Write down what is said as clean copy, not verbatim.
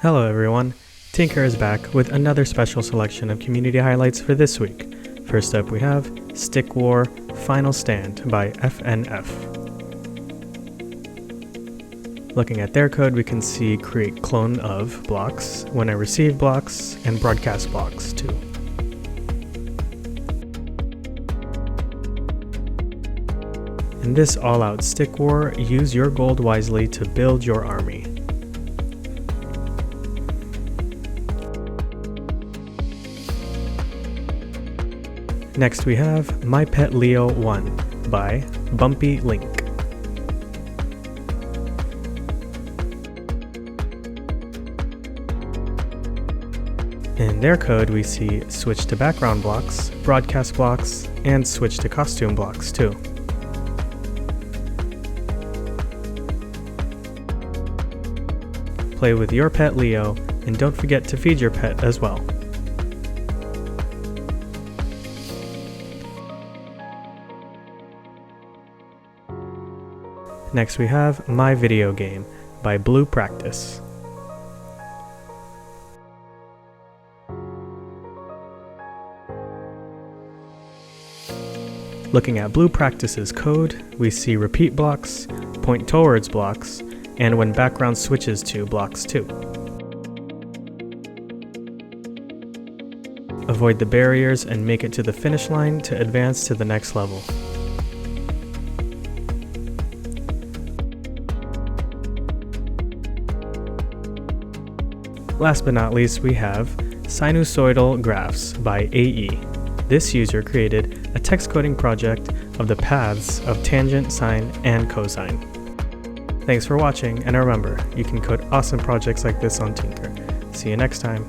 Hello everyone, Tynker is back with another special selection of community highlights for this week. First up we have Stick War Final Stand by FNF. Looking at their code, we can see create clone of blocks, when I receive blocks, and broadcast blocks too. In this all-out stick war, use your gold wisely to build your army. Next we have My Pet Leo 1 by Bumpy Link. In their code we see switch to background blocks, broadcast blocks, and switch to costume blocks too. Play with your pet Leo, and don't forget to feed your pet as well. Next we have My Video Game by Blue Practice. Looking at Blue Practice's code, we see repeat blocks, point towards blocks, and when background switches to blocks too. Avoid the barriers and make it to the finish line to advance to the next level. Last but not least, we have Sinusoidal Graphs by AE. This user created a text coding project of the paths of tangent, sine, and cosine. Thanks for watching, and remember, you can code awesome projects like this on Tynker. See you next time.